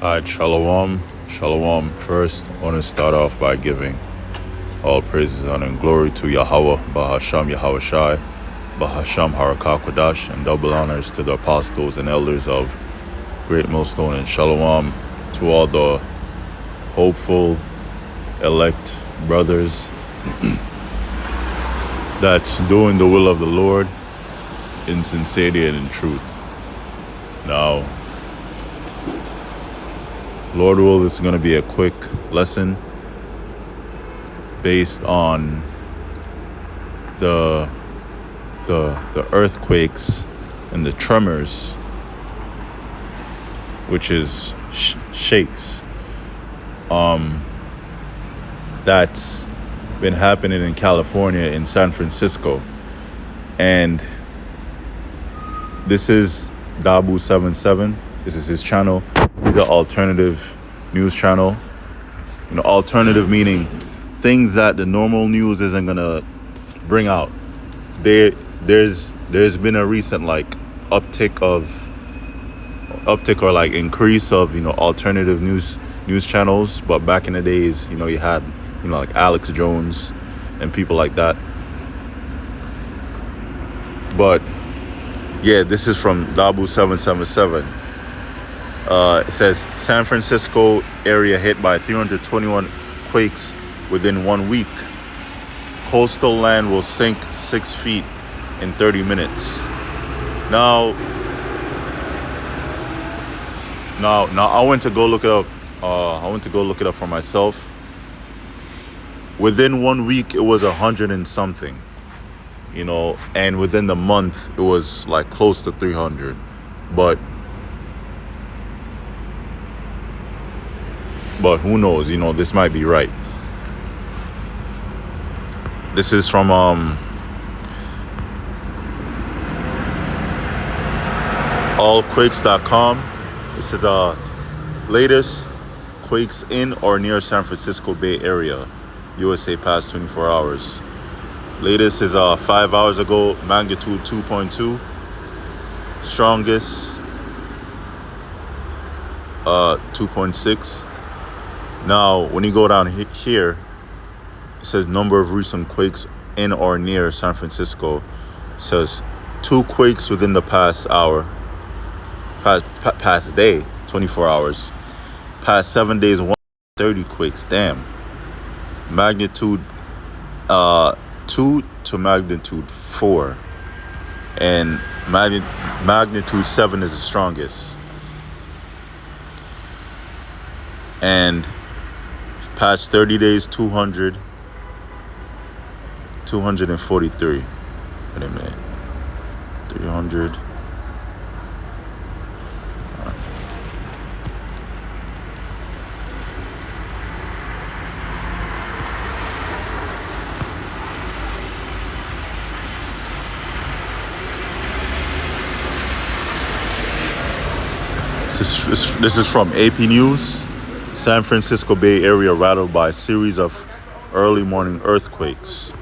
Alright, Shalom. Shalom. First, I want to start off by giving all praises, honor, and glory to Yahweh, Bahasham Yahweh Shai, Bahasham Harakah Kodash, and double honors to the apostles and elders of Great Millstone, and Shalom to all the hopeful, elect brothers that's doing the will of the Lord in sincerity and in truth. Now, Lord will, this is going to be a quick lesson based on the earthquakes and the tremors, which is shakes, that's been happening in California, in San Francisco. And this is Dabu77. This is his channel. He's an alternative news channel. You know, alternative meaning things that the normal news isn't gonna bring out. There's been a recent uptick or increase of alternative news channels, but back in the days, you had like Alex Jones and people like that. But yeah, this is from Dabu777. It says San Francisco area hit by 321 quakes within 1 week. Coastal land will sink 6 feet in 30 minutes. Now I went to go look it up. For myself. Within 1 week, it was 100 and something, and within the month, it was like close to 300. But who knows? This might be right. This is from allquakes.com. This is latest quakes in or near San Francisco Bay Area, USA, past 24 hours. Latest is 5 hours ago, magnitude 2.2. Strongest 2.6. Now, when you go down here, it says number of recent quakes in or near San Francisco. It says 2 quakes within the past hour, past day, 24 hours. Past 7 days, 130 quakes. Damn. Magnitude 2 to magnitude 4. And magnitude 7 is the strongest. And past 30 days, 243. Wait a minute. 300. This is from AP News. San Francisco Bay Area rattled by a series of early morning earthquakes.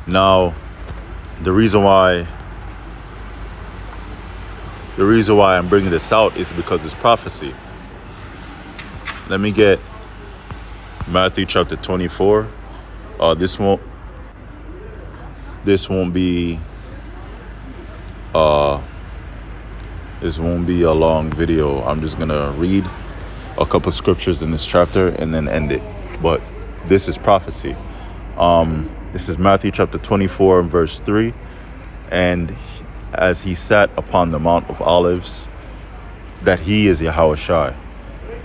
Now, the reason why I'm bringing this out is because it's prophecy. Let me get Matthew chapter 24. This won't be a long video. I'm just gonna read a couple scriptures in this chapter and then end it. But this is prophecy. This is Matthew chapter 24 and verse 3. And as he sat upon the Mount of Olives, that he is Yahweh Shai,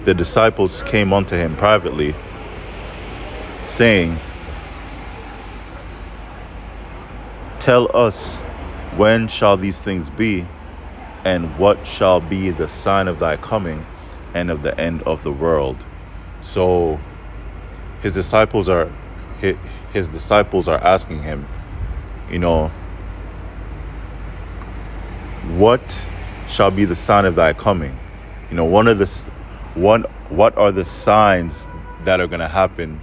the disciples came unto him privately, saying, Tell us, when shall these things be? And what shall be the sign of thy coming and of the end of the world? So his disciples are asking him, what shall be the sign of thy coming? What are the signs that are going to happen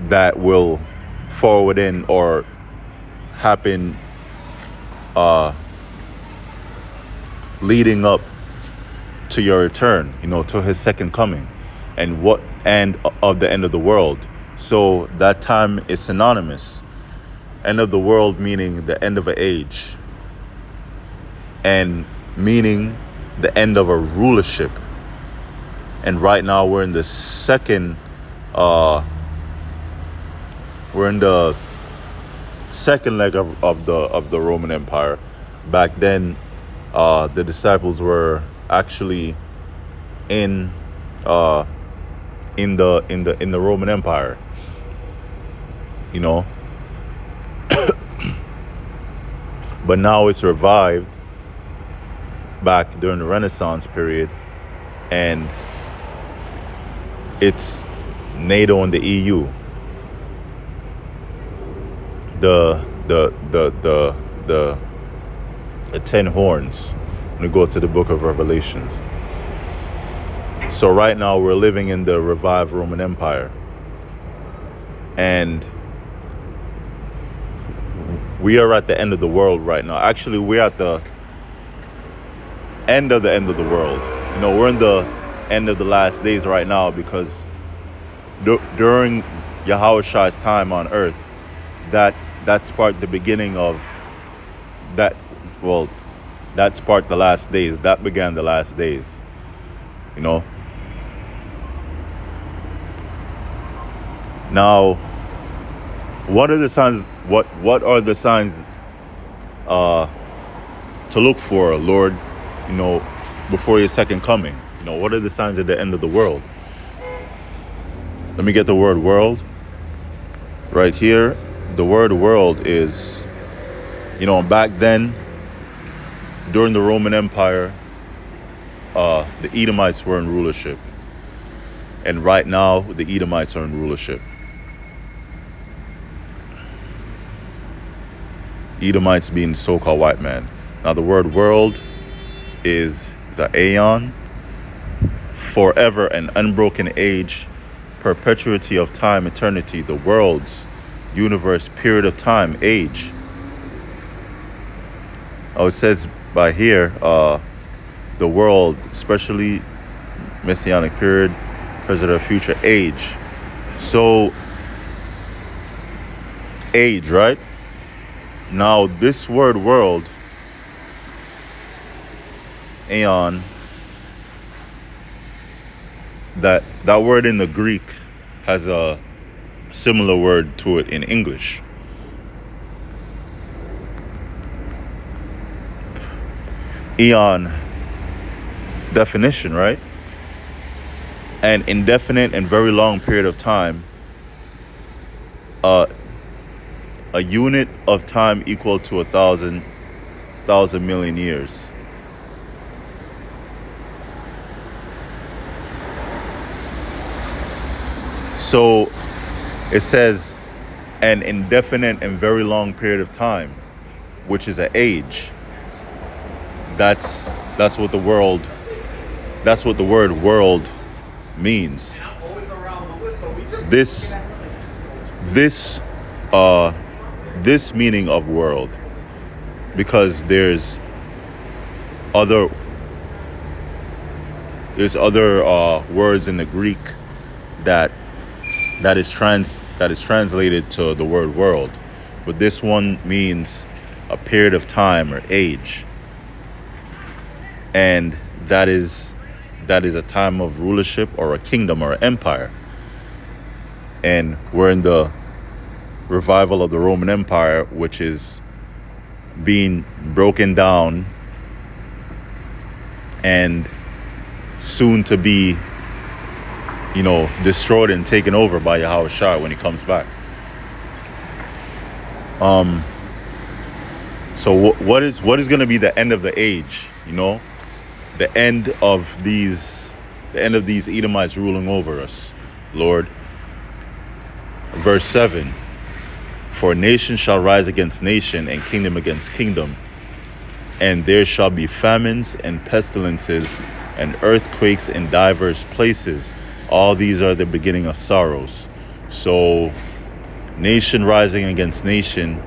that will forward in or happen leading up to your return, to his second coming, and of the end of the world. So that time is synonymous. End of the world meaning the end of an age, and meaning the end of a rulership. And right now we're in the second leg of the Roman Empire. Back then, the disciples were actually in the Roman Empire. But now it's revived back during the Renaissance period, and it's NATO and the EU. The 10 horns. When we go to the book of Revelations. So right now we're living in the revived Roman Empire. And we are at the end of the world right now. Actually, we're at the end of the world. We're in the end of the last days right now, because during Yahushua's time on earth, that sparked the beginning of that. Well, that sparked the last days. That began the last days. Now, what are the signs? What are the signs to look for, Lord? Before your second coming. What are the signs at the end of the world? Let me get the word world right here. The word world is, back then, during the Roman Empire, the Edomites were in rulership. And right now, the Edomites are in rulership. Edomites being so-called white man. Now, the word world is an aeon, forever, an unbroken age, perpetuity of time, eternity, the world's universe, period of time, age. It says by here, the world, especially messianic period, present or future, age. So, age, right? Now, this word world, aeon, that word in the Greek has a similar word to it in English. Eon definition, right? An indefinite and very long period of time. A unit of time equal to 1,000 million years. So it says an indefinite and very long period of time, which is an age. That's what the word world means. This meaning of world, because there's other words in the Greek that is translated to the word world, but this one means a period of time or age, and that is a time of rulership or a kingdom or an empire. And we're in the revival of the Roman Empire, which is being broken down and soon to be, destroyed and taken over by Yahushua when he comes back. So what is going to be the end of the age? The end of these Edomites ruling over us, Lord. Verse 7, for nation shall rise against nation and kingdom against kingdom, and there shall be famines and pestilences and earthquakes in diverse places. All these are the beginning of sorrows. So nation rising against nation,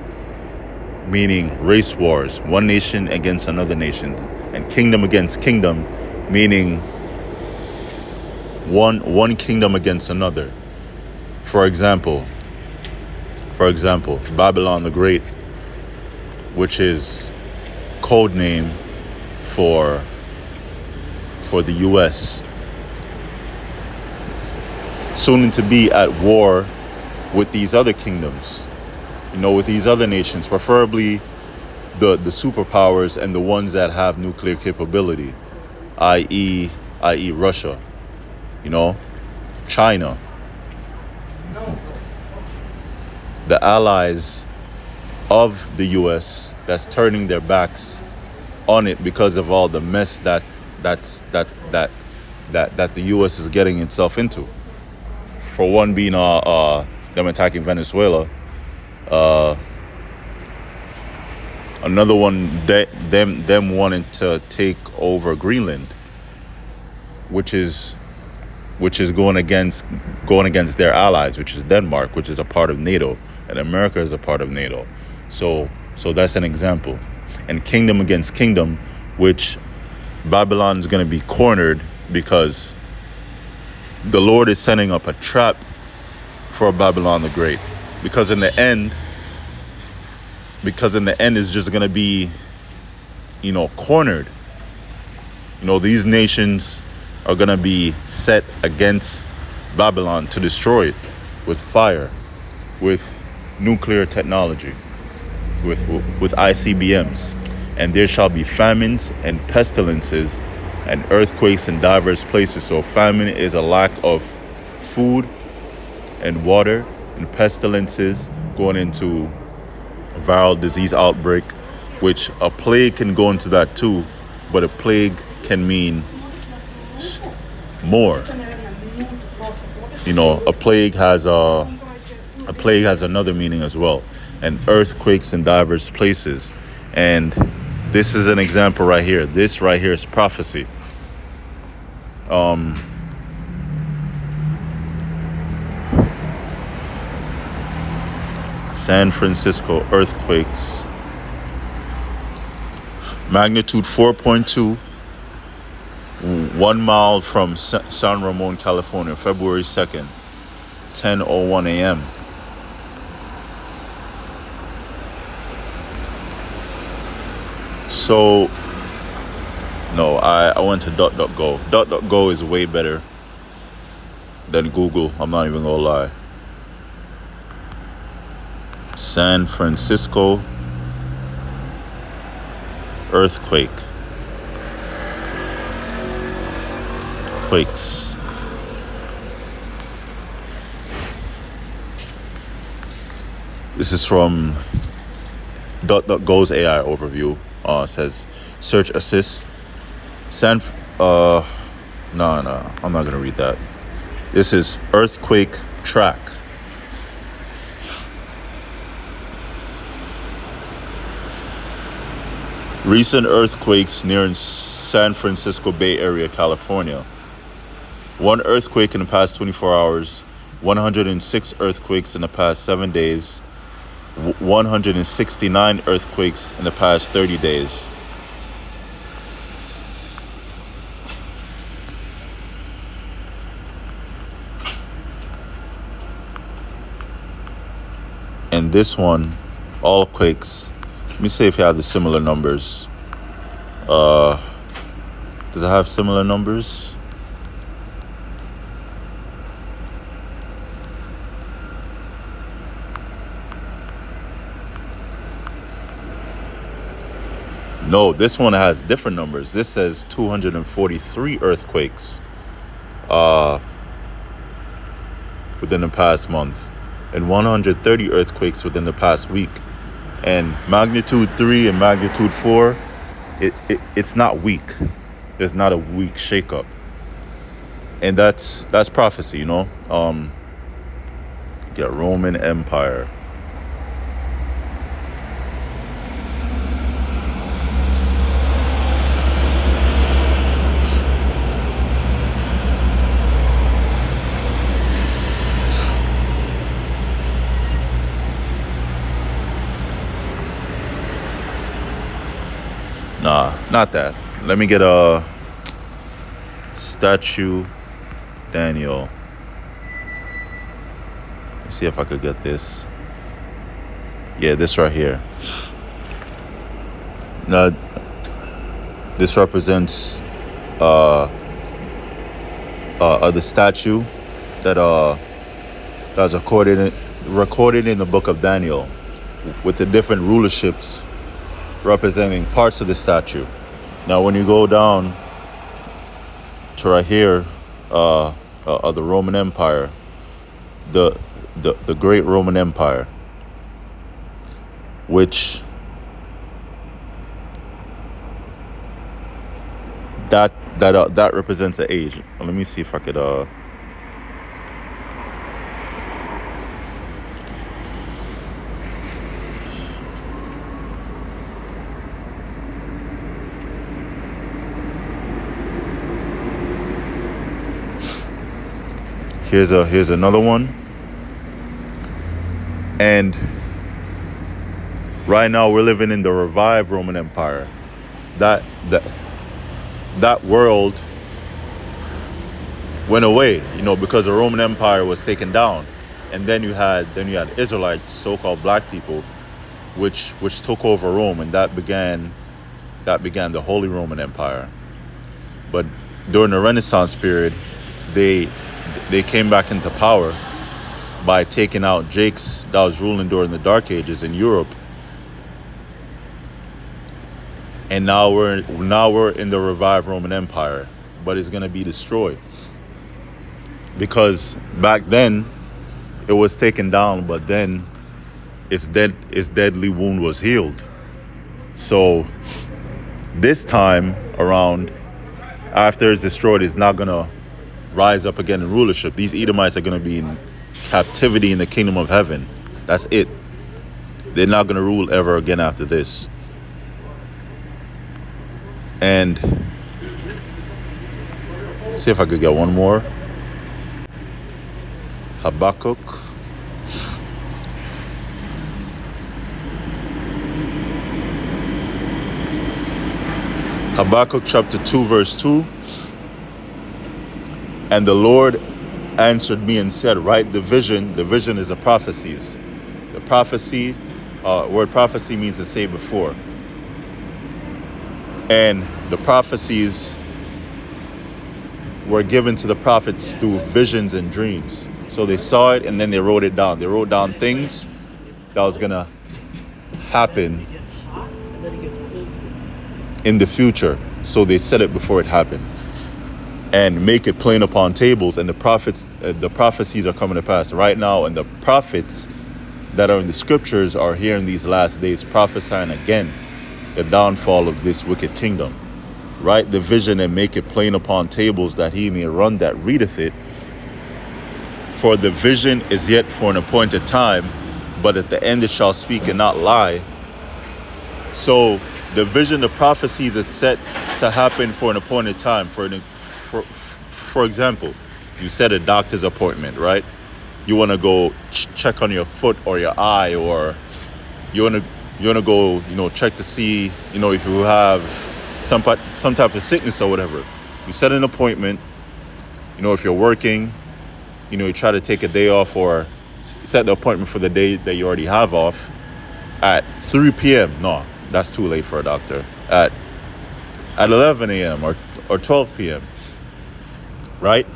meaning race wars, one nation against another nation. And kingdom against kingdom, meaning one kingdom against another. For example, Babylon the Great, which is code name for the US, soon to be at war with these other kingdoms, with these other nations, preferably the superpowers and the ones that have nuclear capability, i.e. Russia, China. The allies of the US that's turning their backs on it because of all the mess that the US is getting itself into. For one being them attacking Venezuela, another one them wanting to take over Greenland, which is going against their allies, which is Denmark, which is a part of NATO, and America is a part of NATO. So that's an example. And kingdom against kingdom, which Babylon is going to be cornered because the Lord is setting up a trap for Babylon the Great. Because in the end it's just going to be, cornered. These nations are going to be set against Babylon to destroy it with fire, with nuclear technology, with ICBMs. And there shall be famines and pestilences and earthquakes in diverse places. So famine is a lack of food and water, and pestilences going into a viral disease outbreak, which a plague can go into that too, but a plague can mean more. A plague has another meaning as well. And earthquakes in diverse places. And this is an example right here. This right here is prophecy. San Francisco earthquakes. Magnitude 4.2. 1 mile from San Ramon, California, February 2nd, 10:01 a.m. So, no, I went to DuckDuckGo. DuckDuckGo is way better than Google. I'm not even gonna lie. San Francisco earthquake. Quakes. This is from DuckDuckGo's AI overview. Says search assist. No, I'm not gonna read that. This is earthquake track. Recent earthquakes near San Francisco Bay Area, California. 1 earthquake in the past 24 hours, 106 earthquakes in the past 7 days, 169 earthquakes in the past 30 days. And this one, all quakes. Let me see if you have the similar numbers. Does it have similar numbers? No, this one has different numbers. This says 243 earthquakes within the past month, and 130 earthquakes within the past week. And magnitude 3 and magnitude 4, it's not weak. There's not a weak shakeup. And that's prophecy, Get Roman Empire. Nah, not that. Let me get a statue Daniel. Let's see if I could get this. Yeah, this right here. Now, this represents the statue that was recorded in the book of Daniel, with the different rulerships representing parts of the statue. Now, when you go down to right here, of the Roman Empire, the great Roman Empire, which that represents an age. Let me see if I could here's another one. And right now we're living in the revived Roman Empire. That world went away, because the Roman Empire was taken down, and then you had Israelites, so-called black people, which took over Rome, and that began the Holy Roman Empire. But during the Renaissance period, they came back into power by taking out Jakes that was ruling during the Dark Ages in Europe. And now we're in the revived Roman Empire, but it's going to be destroyed, because back then it was taken down, but then its deadly wound was healed. So this time around, after it's destroyed, it's not going to rise up again in rulership. These Edomites are going to be in captivity in the kingdom of heaven. That's it. They're not going to rule ever again after this. And see if I could get one more. Habakkuk. Habakkuk chapter 2 verse 2. And the Lord answered me and said, write the vision. The vision is the prophecies. The prophecy, word prophecy means to say before. And the prophecies were given to the prophets through visions and dreams. So they saw it and then they wrote it down. They wrote down things that was going to happen in the future. So they said it before it happened, and make it plain upon tables. And the prophecies are coming to pass right now. And the prophets that are in the scriptures are here in these last days, prophesying again the downfall of this wicked kingdom. Write the vision and make it plain upon tables, that he may run that readeth it. For the vision is yet for an appointed time, but at the end it shall speak and not lie. So the vision, the prophecies is set to happen for an appointed time. For example, you set a doctor's appointment, right? You want to go check on your foot or your eye, or you want to go, check to see, if you have some type of sickness or whatever. You set an appointment. If you're working, you try to take a day off, or set the appointment for the day that you already have off at 3 p.m. No, that's too late for a doctor. At 11 a.m. or 12 p.m. Right?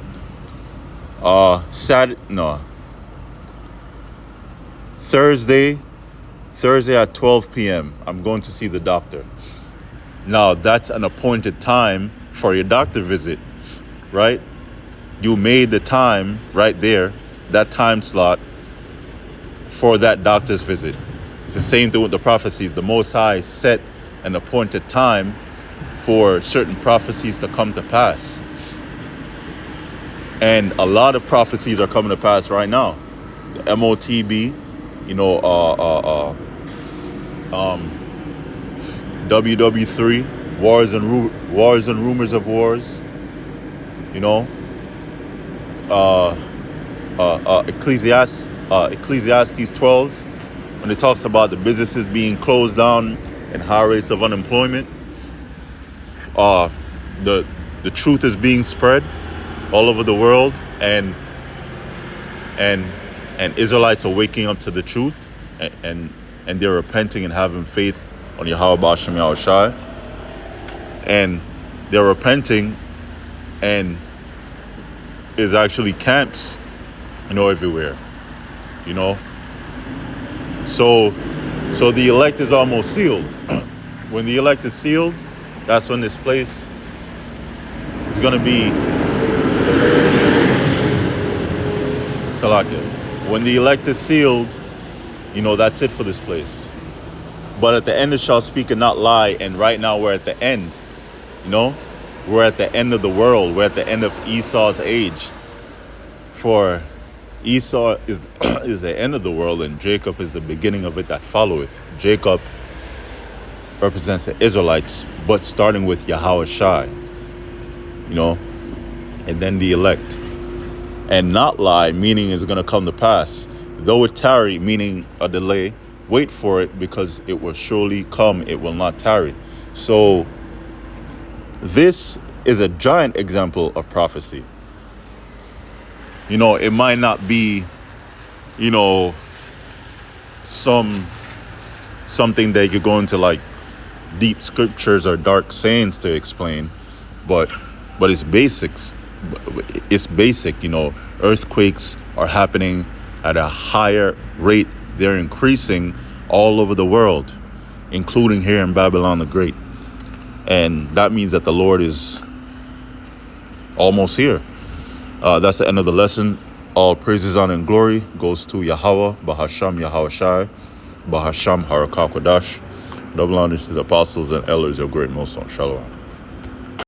Thursday at 12 p.m. I'm going to see the doctor. Now that's an appointed time for your doctor visit, right? You made the time right there, that time slot for that doctor's visit. It's the same thing with the prophecies. The Most High set an appointed time for certain prophecies to come to pass. And a lot of prophecies are coming to pass right now. The MOTB, WW3, wars and rumors of wars. Ecclesiastes 12, when it talks about the businesses being closed down and high rates of unemployment. uh, the the truth is being spread all over the world, and and Israelites are waking up to the truth, and they're repenting and having faith on Yahweh Ba'ashem Yahushai, and they're repenting, and is actually camps, everywhere, you know. So the elect is almost sealed. When the elect is sealed, that's when this place is gonna be Salakia. When the elect is sealed, that's it for this place. But at the end it shall speak and not lie, and right now we're at the end. We're at the end of the world. We're at the end of Esau's age. For Esau is is the end of the world, and Jacob is the beginning of it that followeth. Jacob represents the Israelites, but starting with Yahweh Shai, and then the elect. And not lie, meaning it's going to come to pass. Though it tarry, meaning a delay, wait for it, because it will surely come, it will not tarry. So this is a giant example of prophecy. It might not be, something that you go into like deep scriptures or dark sayings to explain, but it's basics. It's basic. Earthquakes are happening at a higher rate. They're increasing all over the world, including here in Babylon the Great. And that means that the Lord is almost here. That's the end of the lesson. All praises, honor, and glory goes to Yahweh, Bahasham Yahushai, Bahasham Harakah Kodash. Double honors to the apostles and elders of great Most Shalom.